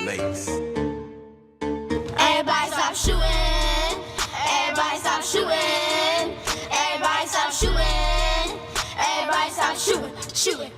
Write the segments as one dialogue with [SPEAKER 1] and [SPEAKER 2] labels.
[SPEAKER 1] relates.
[SPEAKER 2] Everybody stop shooting. Everybody stop shooting. Everybody stop shooting. Everybody stop shooting.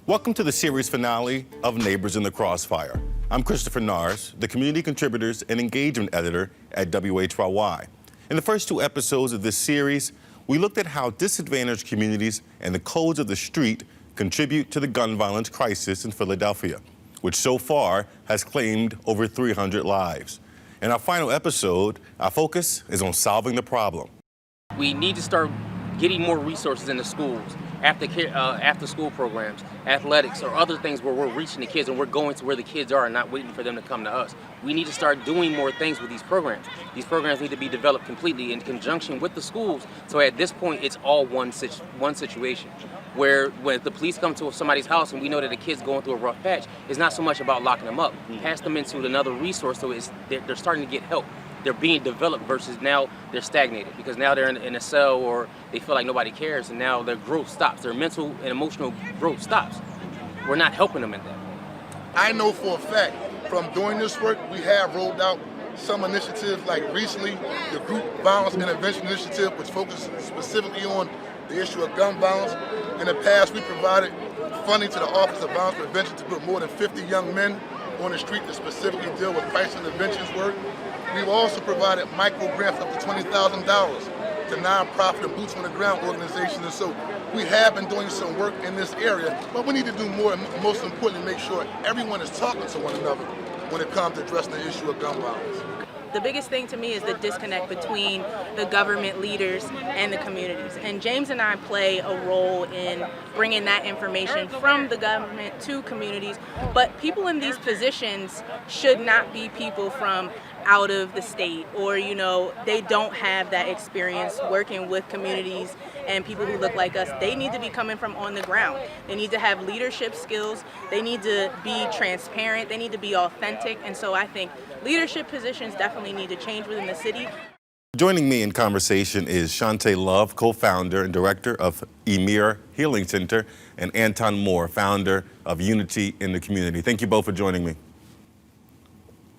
[SPEAKER 3] Welcome to the series finale of Neighbors in the Crossfire. I'm Christopher Norris, the community contributors and engagement editor at WHYY. In the first two episodes of this series, we looked at how disadvantaged communities and the codes of the street contribute to the gun violence crisis in Philadelphia, which so far has claimed over 300 lives. In our final episode, our focus is on solving the problem.
[SPEAKER 4] We need to start getting more resources in the schools, after school programs, athletics, or other things where we're reaching the kids and we're going to where the kids are and not waiting for them to come to us. We need to start doing more things with these programs. These programs need to be developed completely in conjunction with the schools. So at this point, it's all one situation. Where when the police come to somebody's house and we know that a kid's going through a rough patch, it's not so much about locking them up. Pass them into another resource so they're starting to get help. They're being developed versus now they're stagnated because now they're in a cell or they feel like nobody cares and now their growth stops. Their mental and emotional growth stops. We're not helping them in that.
[SPEAKER 5] I know for a fact from doing this work, we have rolled out some initiatives like recently the Group Violence Intervention Initiative, which focuses specifically on the issue of gun violence. In the past, we provided funding to the Office of Violence Prevention to put more than 50 young men on the street to specifically deal with crisis interventions work. We've also provided micro grants up to $20,000 to nonprofit and boots on the ground organizations. And so we have been doing some work in this area, but we need to do more and most importantly, make sure everyone is talking to one another when it comes to addressing the issue of gun violence.
[SPEAKER 6] The biggest thing to me is the disconnect between the government leaders and the communities. And James and I play a role in bringing that information from the government to communities. But people in these positions should not be people from out of the state or, they don't have that experience working with communities and people who look like us. They need to be coming from on the ground. They need to have leadership skills. They need to be transparent. They need to be authentic. And so I think leadership positions definitely need to change within the city.
[SPEAKER 3] Joining me in conversation is Shantae Love, co-founder and director of Emir Healing Center, and Anton Moore, founder of Unity in the Community. Thank you both for joining me.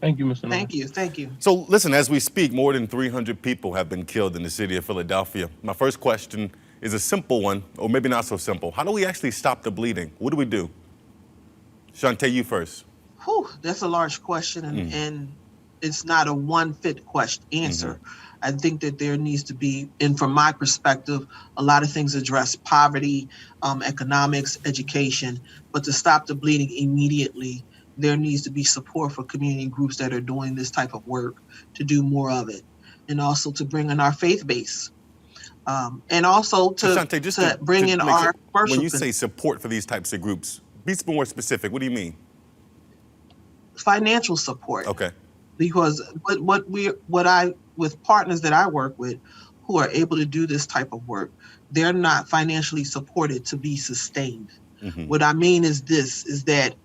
[SPEAKER 7] Thank you, Mr.
[SPEAKER 8] Thank you.
[SPEAKER 3] So listen, as we speak, more than 300 people have been killed in the city of Philadelphia. My first question is a simple one, or maybe not so simple. How do we actually stop the bleeding? What do we do? Shantae, you first.
[SPEAKER 8] Whew, that's a large question, and it's not a one-fit answer. I think that there needs to be, and from my perspective, a lot of things address poverty, economics, education, but to stop the bleeding immediately, there needs to be support for community groups that are doing this type of work to do more of it, and also to bring in our faith base, and also to,
[SPEAKER 3] Shantae,
[SPEAKER 8] to bring in our commercial.
[SPEAKER 3] When you say support for these types of groups, be more specific. What do you mean?
[SPEAKER 8] Financial support.
[SPEAKER 3] Okay.
[SPEAKER 8] Because with partners that I work with who are able to do this type of work, they're not financially supported to be sustained. What I mean is that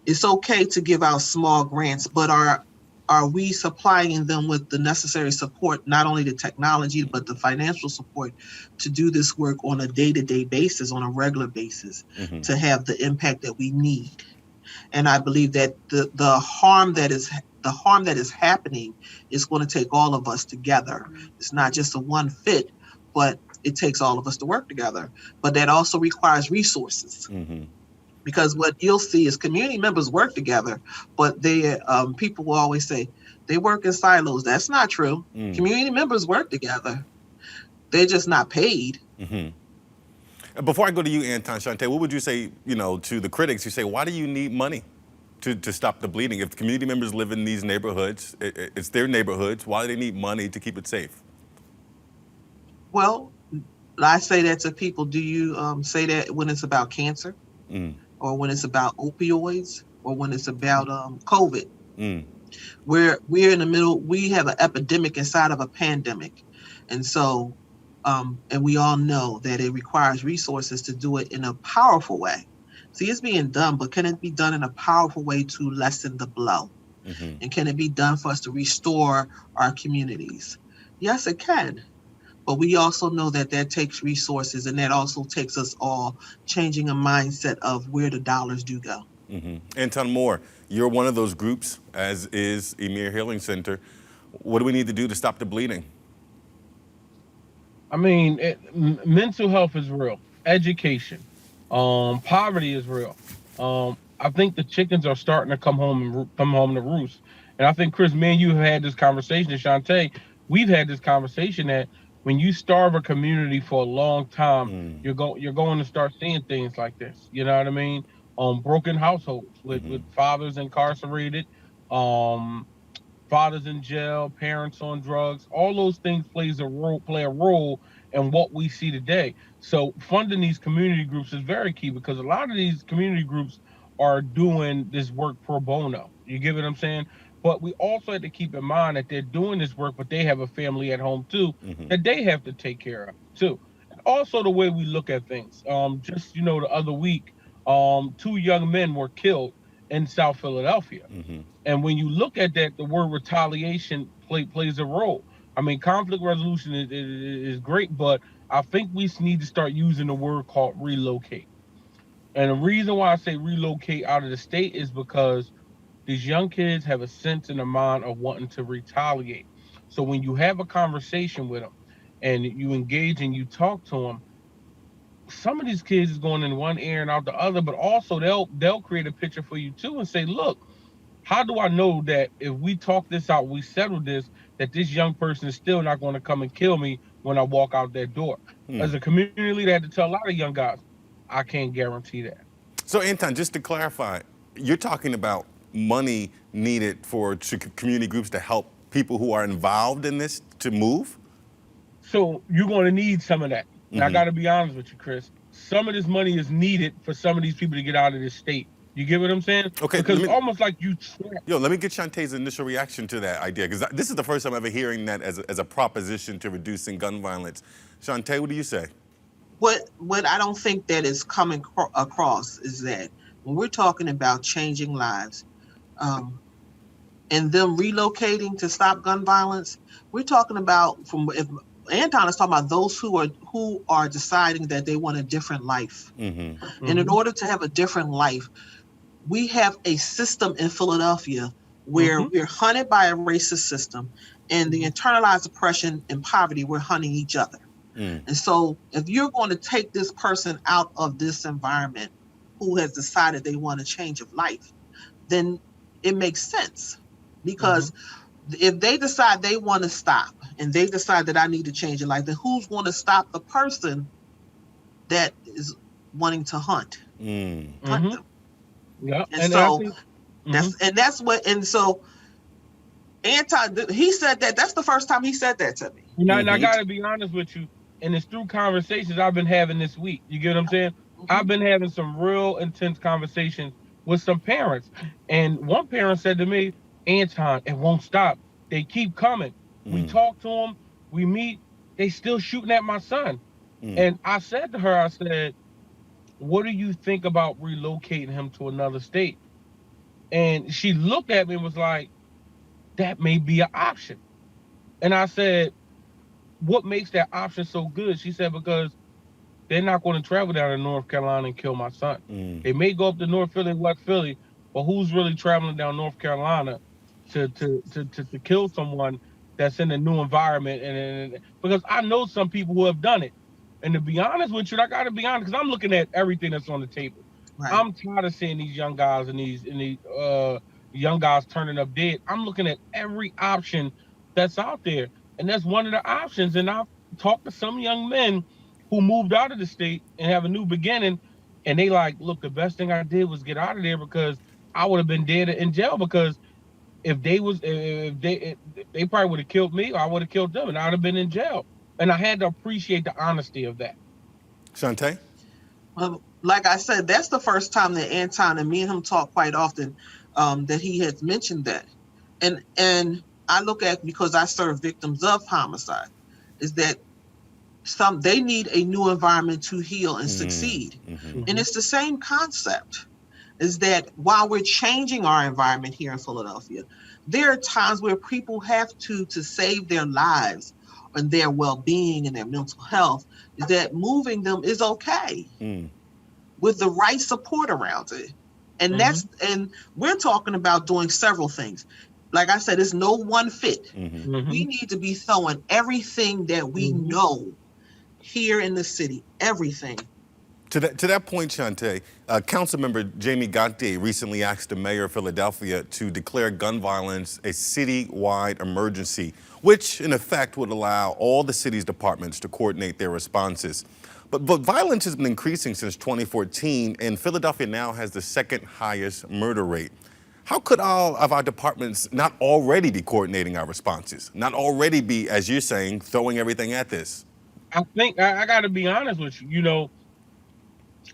[SPEAKER 8] it's okay to give out small grants, but are we supplying them with the necessary support, not only the technology, but the financial support to do this work on a day-to-day basis, on a regular basis, to have the impact that we need? And I believe that the harm that is happening is going to take all of us together. It's not just a one fit, but it takes all of us to work together. But that also requires resources. Because what you'll see is community members work together, but people will always say they work in silos. That's not true. Community members work together. They're just not paid.
[SPEAKER 3] Before I go to you, Anton, Shantae, what would you say, to the critics? You say, why do you need money to stop the bleeding? If community members live in these neighborhoods, it's their neighborhoods, why do they need money to keep it safe?
[SPEAKER 8] Well, I say that to people. Do you say that when it's about cancer? Or when it's about opioids, or when it's about COVID? We're in the middle. We have an epidemic inside of a pandemic. And so, and we all know that it requires resources to do it in a powerful way. See, it's being done, but can it be done in a powerful way to lessen the blow? And can it be done for us to restore our communities? Yes, it can. But we also know that takes resources, and that also takes us all changing a mindset of where the dollars do go.
[SPEAKER 3] Anton Moore, you're one of those groups, as is Emir Healing Center. What do we need to do to stop the bleeding?
[SPEAKER 7] I mean, mental health is real. Education, poverty is real. I think the chickens are starting to come home to roost. And I think, Chris, me and you have had this conversation, and Shantae, we've had this conversation that when you starve a community for a long time, you're going to start seeing things like this. You know what I mean? Broken households with fathers incarcerated, fathers in jail, parents on drugs. All those things play a role in what we see today. So funding these community groups is very key, because a lot of these community groups are doing this work pro bono. You get what I'm saying? But we also have to keep in mind that they're doing this work, but they have a family at home too, that they have to take care of too. And also the way we look at things. Just, the other week, 2 young men were killed in South Philadelphia. And when you look at that, the word retaliation plays a role. I mean, conflict resolution is great, but I think we need to start using the word called relocate. And the reason why I say relocate out of the state is because these young kids have a sense in their mind of wanting to retaliate. So when you have a conversation with them and you engage and you talk to them, some of these kids is going in one ear and out the other, but also they'll create a picture for you too and say, look, how do I know that if we talk this out, we settle this, that this young person is still not going to come and kill me when I walk out that door? As a community leader, I had to tell a lot of young guys, I can't guarantee that.
[SPEAKER 3] So, Anton, just to clarify, you're talking about money needed for community groups to help people who are involved in this to move? So
[SPEAKER 7] you're going to need some of that. And I got to be honest with you, Chris. Some of this money is needed for some of these people to get out of this state. You get what I'm saying?
[SPEAKER 3] Okay.
[SPEAKER 7] Because it's almost like you...
[SPEAKER 3] Let me get Shantae's initial reaction to that idea, because this is the first time ever hearing that as a proposition to reducing gun violence. Shantae, what do you say?
[SPEAKER 8] What I don't think that is coming across is that when we're talking about changing lives, and them relocating to stop gun violence, we're talking about, if Anton is talking about those who are deciding that they want a different life. And in order to have a different life, we have a system in Philadelphia where we're hunted by a racist system, and the internalized oppression and poverty, we're hunting each other. And so if you're going to take this person out of this environment who has decided they want a change of life, then it makes sense. Because if they decide they want to stop and they decide that I need to change your life, then who's going to stop the person that is wanting to hunt? Hunt them.
[SPEAKER 7] Yeah.
[SPEAKER 8] And so that's so Anton, he said that's the first time he said that to me.
[SPEAKER 7] And I got to be honest with you, and it's through conversations I've been having this week. You get what I'm saying? I've been having some real intense conversations with some parents. And one parent said to me, Anton, it won't stop. They keep coming. We talk to them, we meet, they still shooting at my son. And I said to her, I said, what do you think about relocating him to another state? And she looked at me and was like, that may be an option. And I said, what makes that option so good? She said, because they're not going to travel down to North Carolina and kill my son. They may go up to North Philly, West Philly, but who's really traveling down North Carolina to kill someone that's in a new environment? And because I know some people who have done it. And to be honest with you, I got to be honest, because I'm looking at everything that's on the table. Right. I'm tired of seeing these young guys and these young guys turning up dead. I'm looking at every option that's out there. And that's one of the options. And I've talked to some young men who moved out of the state and have a new beginning. And they like, look, the best thing I did was get out of there, because I would have been dead in jail, because if they probably would have killed me, or I would have killed them, and I'd have been in jail. And I had to appreciate the honesty of that.
[SPEAKER 3] Shantae?
[SPEAKER 8] Well, like I said, that's the first time that Anton and me and him talk quite often, that he has mentioned that. And I look at, because I serve victims of homicide, is that they need a new environment to heal and succeed. And it's the same concept, is that while we're changing our environment here in Philadelphia, there are times where people have to save their lives and their well-being and their mental health, is that moving them is okay with the right support around it. And and we're talking about doing several things. Like I said, it's no one fit. We need to be throwing everything that we know here in the city, everything.
[SPEAKER 3] To that point, Shantae, Councilmember Jamie Gauthier recently asked the mayor of Philadelphia to declare gun violence a citywide emergency, which in effect would allow all the city's departments to coordinate their responses. But violence has been increasing since 2014, and Philadelphia now has the second highest murder rate. How could all of our departments not already be coordinating our responses, not already be, as you're saying, throwing everything at this?
[SPEAKER 7] I think I got to be honest with you. You know,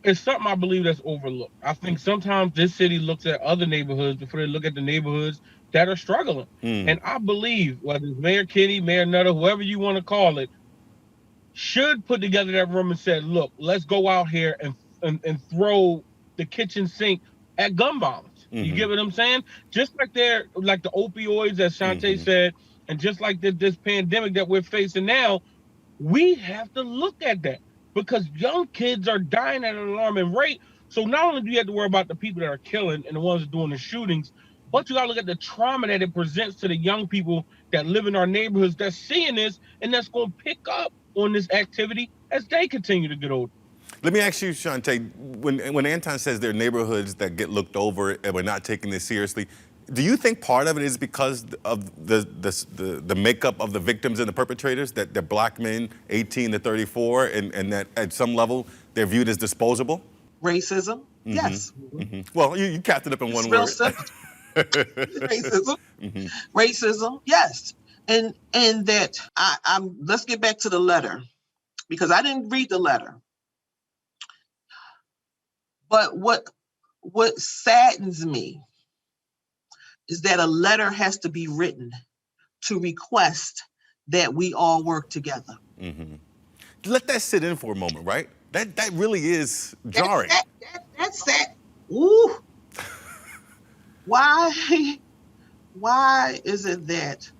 [SPEAKER 7] it's something I believe that's overlooked. I think sometimes this city looks at other neighborhoods before they look at the neighborhoods that are struggling. And I believe whether it's Mayor Kinney, Mayor Nutter, whoever you want to call it, should put together that room and said, look, let's go out here and throw the kitchen sink at gun violence. You get what I'm saying? Just like the opioids, as Shantae said, and just like this pandemic that we're facing now, we have to look at that. Because young kids are dying at an alarming rate. So not only do you have to worry about the people that are killing and the ones that are doing the shootings, but you got to look at the trauma that it presents to the young people that live in our neighborhoods that's seeing this and that's going to pick up on this activity as they continue to get older.
[SPEAKER 3] Let me ask you, Shantae, when Anton says there are neighborhoods that get looked over and we're not taking this seriously, do you think part of it is because of the makeup of the victims and the perpetrators, that they're black men, 18 to 34, and that at some level they're viewed as disposable?
[SPEAKER 8] Racism, yes.
[SPEAKER 3] Well, you capped it up in one
[SPEAKER 8] real
[SPEAKER 3] word.
[SPEAKER 8] simple. Racism, racism, yes. And that I'm. Let's get back to the letter, because I didn't read the letter. But what saddens me is that a letter has to be written to request that we all work together.
[SPEAKER 3] Let that sit in for a moment, right? That really is jarring.
[SPEAKER 8] That's that. Ooh. Why is it that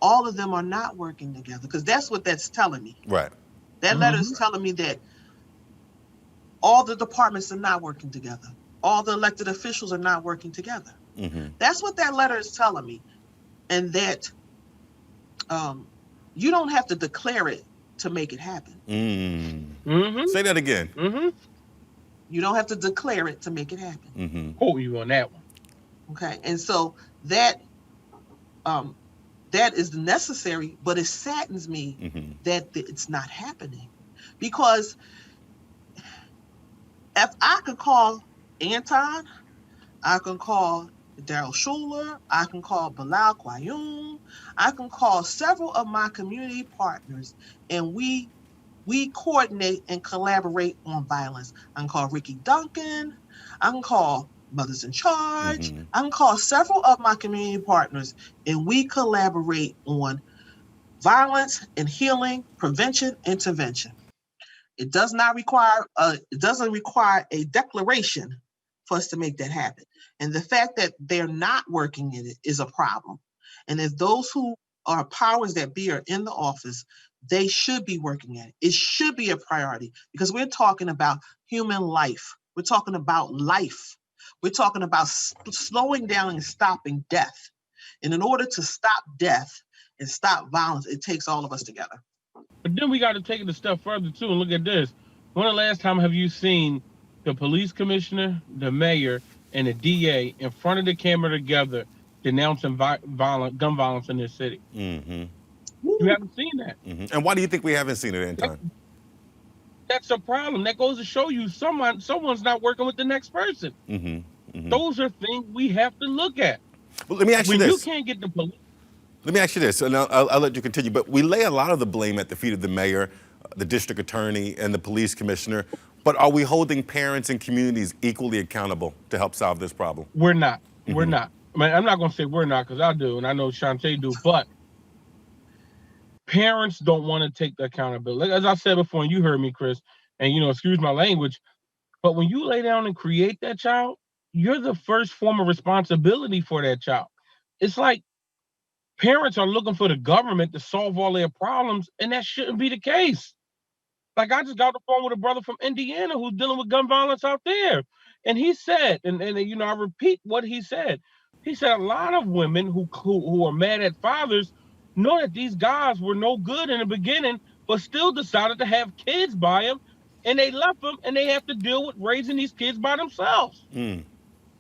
[SPEAKER 8] all of them are not working together? Because that's what that's telling me.
[SPEAKER 3] Right.
[SPEAKER 8] That letter is telling me that all the departments are not working together. All the elected officials are not working together. That's what that letter is telling me. And that you don't have to declare it to make it happen.
[SPEAKER 3] Say that again.
[SPEAKER 8] You don't have to declare it to make it happen.
[SPEAKER 7] Quote you on that one.
[SPEAKER 8] Okay, and so that is necessary, but it saddens me that it's not happening. Because if I could call Anton, I can call Daryl Schuler, I can call Bilal Qayyum, I can call several of my community partners, and we coordinate and collaborate on violence. I can call Ricky Duncan, I can call Mothers in Charge, I can call several of my community partners, and we collaborate on violence and healing, prevention, intervention. It doesn't require a declaration for us to make that happen. And the fact that they're not working in it is a problem. And if those who are powers that be are in the office, they should be working at it. It should be a priority, because we're talking about human life. We're talking about life. We're talking about slowing down and stopping death. And in order to stop death and stop violence, it takes all of us together.
[SPEAKER 7] But then we got to take it a step further too and look at this. When the last time have you seen the police commissioner, the mayor, and the DA in front of the camera together denouncing gun violence in this city? You haven't seen that.
[SPEAKER 3] And why do you think we haven't seen it, Anton?
[SPEAKER 7] That's a problem. That goes to show you someone's not working with the next person. Those are things we have to look at.
[SPEAKER 3] Well, let me ask you this.
[SPEAKER 7] When you can't get the police.
[SPEAKER 3] Let me ask you this, and I'll let you continue, but we lay a lot of the blame at the feet of the mayor, the district attorney, and the police commissioner, but are we holding parents and communities equally accountable to help solve this problem?
[SPEAKER 7] We're not. We're not. I mean, I'm not going to say we're not, because I do, and I know Shantae do, but parents don't want to take the accountability. As I said before, and you heard me, Chris, and, excuse my language, but when you lay down and create that child, you're the first form of responsibility for that child. It's like parents are looking for the government to solve all their problems, and that shouldn't be the case. Like, I just got off the phone with a brother from Indiana who's dealing with gun violence out there. And he said, and I repeat what he said. He said a lot of women who are mad at fathers know that these guys were no good in the beginning, but still decided to have kids by him, and they left them, and they have to deal with raising these kids by themselves.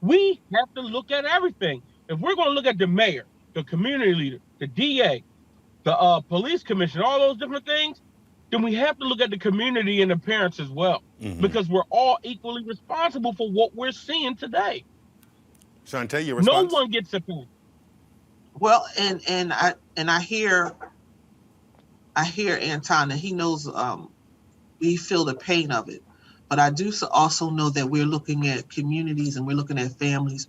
[SPEAKER 7] We have to look at everything. If we're going to look at the mayor, the community leader, the DA, the police commissioner, all those different things, then we have to look at the community and the parents as well, because we're all equally responsible for what we're seeing today.
[SPEAKER 3] Shantae, your response?
[SPEAKER 7] No one gets a point.
[SPEAKER 8] Well, and I hear Anton, and he knows we feel the pain of it, but I do also know that we're looking at communities and we're looking at families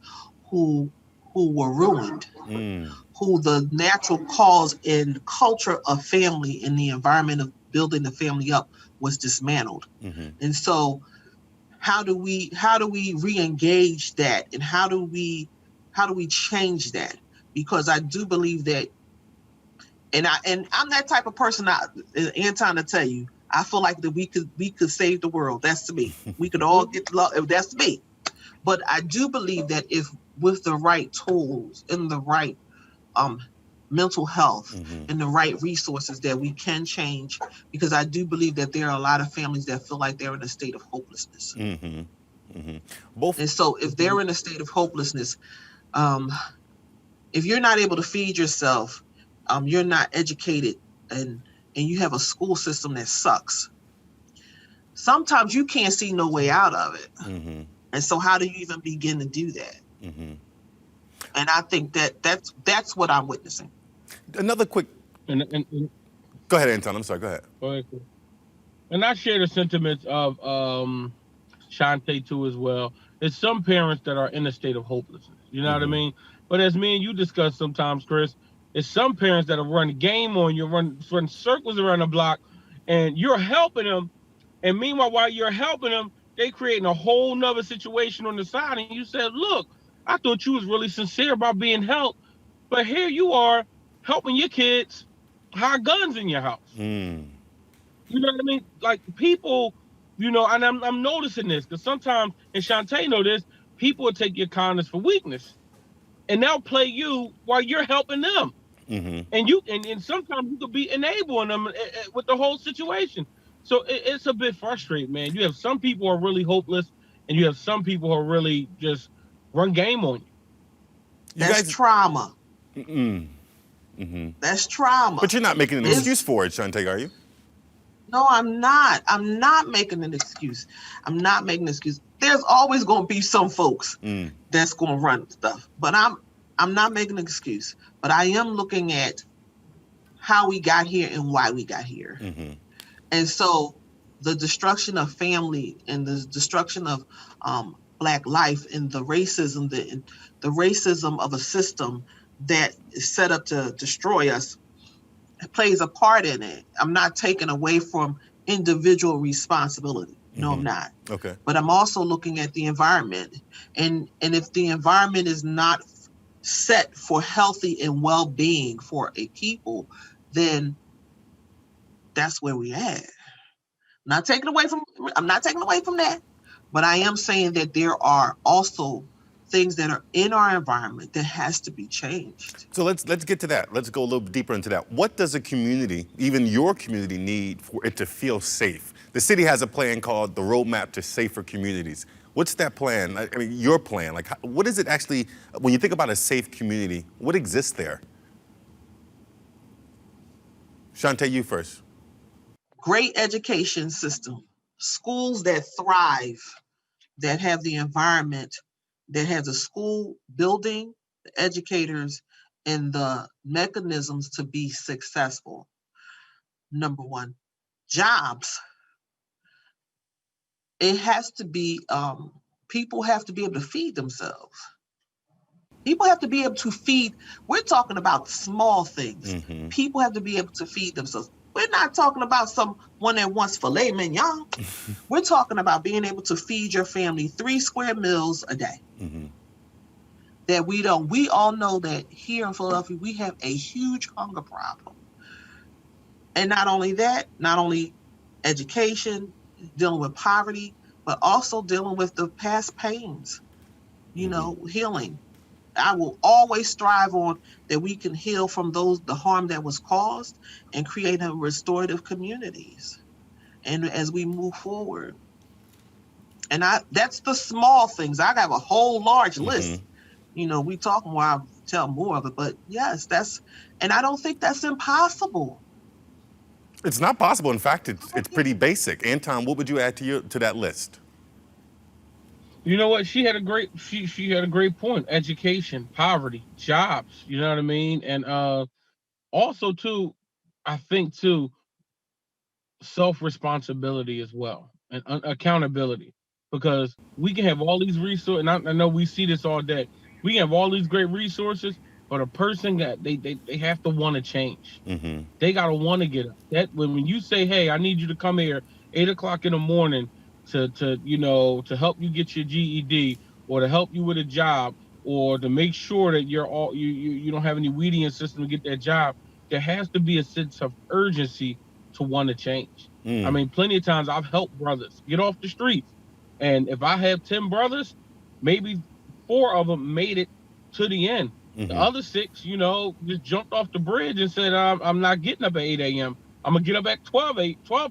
[SPEAKER 8] who were ruined, who the natural cause and culture of family and the environment of building the family up was dismantled. And so how do we re-engage that, and how do we change that? Because I do believe that, and I'm that type of person, Anton, to tell you, I feel like that we could save the world. That's to me. We could all get love. That's to me. But I do believe that if with the right tools and the right mental health and the right resources, that we can change, because I do believe that there are a lot of families that feel like they're in a state of hopelessness.
[SPEAKER 3] Both.
[SPEAKER 8] And so if they're in a state of hopelessness, if you're not able to feed yourself, you're not educated, and you have a school system that sucks, sometimes you can't see no way out of it. And so how do you even begin to do that? And I think that's what I'm witnessing.
[SPEAKER 3] Another quick. Go ahead, Anton. I'm sorry. Go ahead.
[SPEAKER 7] And I share the sentiments of Shantae too as well. There's some parents that are in a state of hopelessness. You know what I mean? But as me and you discuss sometimes, Chris, it's some parents that have run a game on you, run circles around the block, and you're helping them. And meanwhile, while you're helping them, they creating a whole nother situation on the side. And you said, look, I thought you was really sincere about being helped, but here you are helping your kids hide guns in your house. You know what I mean? Like, people, and I'm noticing this, because sometimes, and Shantae know this, people will take your kindness for weakness, and they'll play you while you're helping them. And sometimes you could be enabling them with the whole situation. So it's a bit frustrating, man. You have some people who are really hopeless, and you have some people who are really just run game on you.
[SPEAKER 8] That's trauma. That's trauma.
[SPEAKER 3] But you're not making an excuse for it, Shantae, are you?
[SPEAKER 8] No, I'm not. I'm not making an excuse. I'm not making an excuse. There's always going to be some folks that's going to run stuff. But I'm not making an excuse. But I am looking at how we got here and why we got here. And so the destruction of family and the destruction of Black life and the racism, the racism of a system that is set up to destroy us, plays a part in it. I'm not taking away from individual responsibility. No, I'm not.
[SPEAKER 3] Okay.
[SPEAKER 8] But I'm also looking at the environment. And if the environment is not set for healthy and well-being for a people, then that's where we at. I'm not taking away from that. But I am saying that there are also things that are in our environment that has to be changed.
[SPEAKER 3] So let's get to that. Let's go a little deeper into that. What does a community, even your community, need for it to feel safe? The city has a plan called the Roadmap to Safer Communities. What's that plan? I mean, your plan. Like, what is it actually, when you think about a safe community, what exists there? Shantae, you first.
[SPEAKER 8] Great education system, schools that thrive, that have the environment, that has a school building, the educators, and the mechanisms to be successful. Number one, jobs. It has to be, people have to be able to feed themselves. People have to be able to feed. We're talking about small things. People have to be able to feed themselves. We're not talking about someone that wants filet mignon. We're talking about being able to feed your family 3 square meals a day. That we all know that here in Philadelphia, we have a huge hunger problem. And not only that, not only education, dealing with poverty, but also dealing with the past pains, healing. I will always strive on that we can heal from the harm that was caused and create a restorative communities. And as we move forward, and that's the small things. I have a whole large list. We talk more, I'll tell more of it, but yes, and I don't think that's impossible.
[SPEAKER 3] It's not possible. In fact, it's pretty basic. Anton, what would you add to that list?
[SPEAKER 7] You know what? She had a great point. Education, poverty, jobs. You know what I mean? And also too, I think too, self-responsibility as well and accountability, because we can have all these resources, and I know we see this all day. We have all these great resources, but a person that they have to want to change. They got to want to get up. That when you say, hey, I need you to come here 8 o'clock in the morning to help you get your GED, or to help you with a job, or to make sure that you don't have any weeding system to get that job, there has to be a sense of urgency to want to change. I mean, plenty of times I've helped brothers get off the streets, and if I have 10 brothers, maybe 4 of them made it to the end. The other 6, just jumped off the bridge and said, I'm not getting up at 8 a.m. I'm gonna get up at 12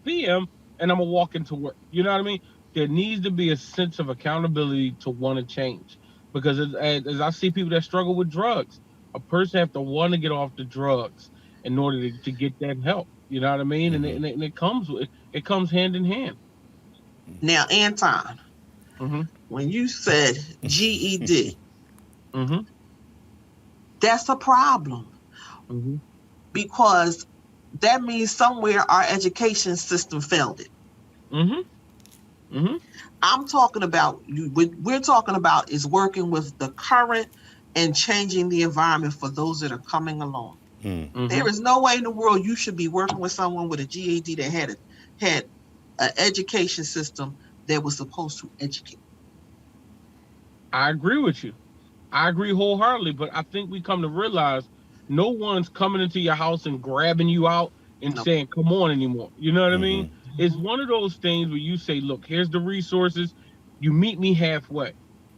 [SPEAKER 7] p.m. and I'm gonna walk into work. You know what I mean? There needs to be a sense of accountability to want to change, because as I see people that struggle with drugs, a person have to want to get off the drugs in order to get that help. You know what I mean? And it comes hand in hand.
[SPEAKER 8] Now, Anton, when you said GED, that's a problem, because that means somewhere our education system failed it. I'm talking about, what we're talking about is working with the current and changing the environment for those that are coming along. There is no way in the world you should be working with someone with a GED that had an education system that was supposed to educate.
[SPEAKER 7] I agree with you. I agree wholeheartedly, but I think we come to realize no one's coming into your house and grabbing you out and saying, come on anymore. You know what I mean? It's one of those things where you say, look, here's the resources. You meet me halfway.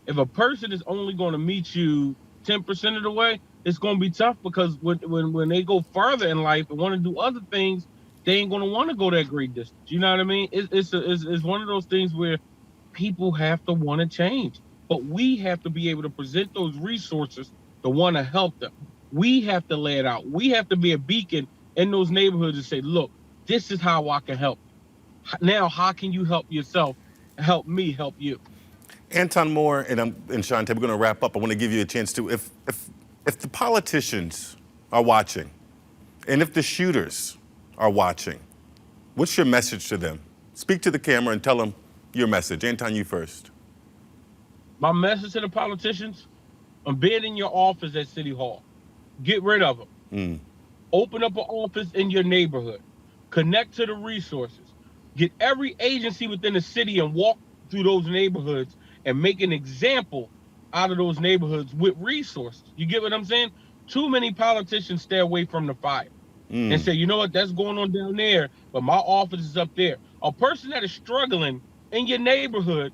[SPEAKER 7] If a person is only going to meet you 10% of the way, it's going to be tough, because when they go further in life and want to do other things, they ain't going to want to go that great distance. You know what I mean? It's one of those things where people have to want to change, but we have to be able to present those resources to want to help them. We have to lay it out. We have to be a beacon in those neighborhoods and say, look, this is how I can help. Now, how can you help yourself? Help me help you.
[SPEAKER 3] Anton Moore and Shante, we're going to wrap up. I want to give you a chance to, if the politicians are watching, and if the shooters are watching, what's your message to them? Speak to the camera and tell them your message. Anton, you first.
[SPEAKER 7] My message to the politicians: abandon your office at City Hall. Get rid of them. Open up an office in your neighborhood. Connect to the resources. Get every agency within the city and walk through those neighborhoods and make an example out of those neighborhoods with resources. You get what I'm saying? Too many politicians stay away from the fire and say, you know what, that's going on down there, but my office is up there. A person that is struggling in your neighborhood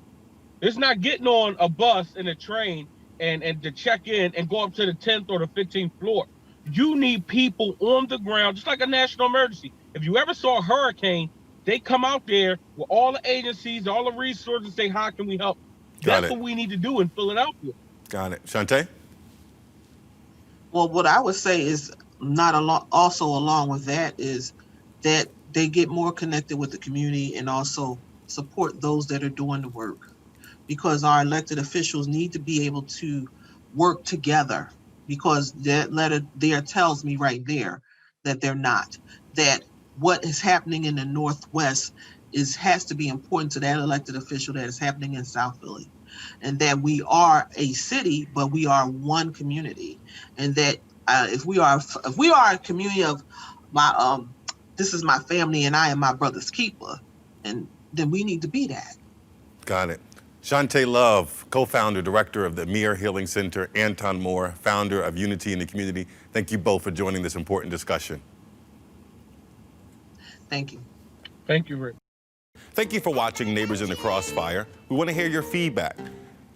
[SPEAKER 7] is not getting on a bus and a train and to check in and go up to the 10th or the 15th floor. You need people on the ground, just like a national emergency. If you ever saw a hurricane, they come out there with all the agencies, all the resources, and say, how can we help? That's what we need to do in Philadelphia.
[SPEAKER 3] Got it. Shante?
[SPEAKER 8] Well, what I would say is also along with that is that they get more connected with the community and also support those that are doing the work, because our elected officials need to be able to work together, because that letter there tells me right there that they're not. That what is happening in the Northwest has to be important to that elected official that is happening in South Philly, and that we are a city, but we are one community, and that if we are a community of my this is my family and I am my brother's keeper, and then we need to be that.
[SPEAKER 3] Got it. Shante Love, co-founder, director of the Mir Healing Center, Anton Moore, founder of Unity in the Community. Thank you both for joining this important discussion.
[SPEAKER 8] Thank you.
[SPEAKER 7] Thank you, Rick.
[SPEAKER 3] Thank you for watching Neighbors in the Crossfire. We want to hear your feedback.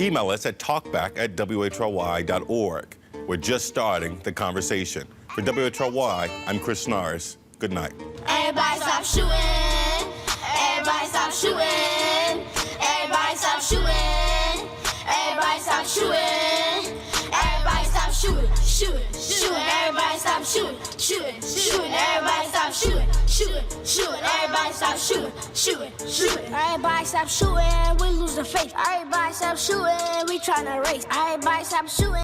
[SPEAKER 3] Email us at talkback@whyy.org. We're just starting the conversation. For WHYY, I'm Chris Norris. Good night.
[SPEAKER 2] Everybody stop shooting. Everybody stop shooting. Everybody stop shooting. Everybody stop shooting. Everybody stop shooting. Shooting. Shooting. Everybody stop shooting. Shooting. Shooting. Everybody stop shooting. Shooting. Shooting. Everybody stop shooting. Shooting. Shooting. Everybody stop shooting. We lose the faith. Everybody stop shooting. We tryna race. Everybody stop shooting.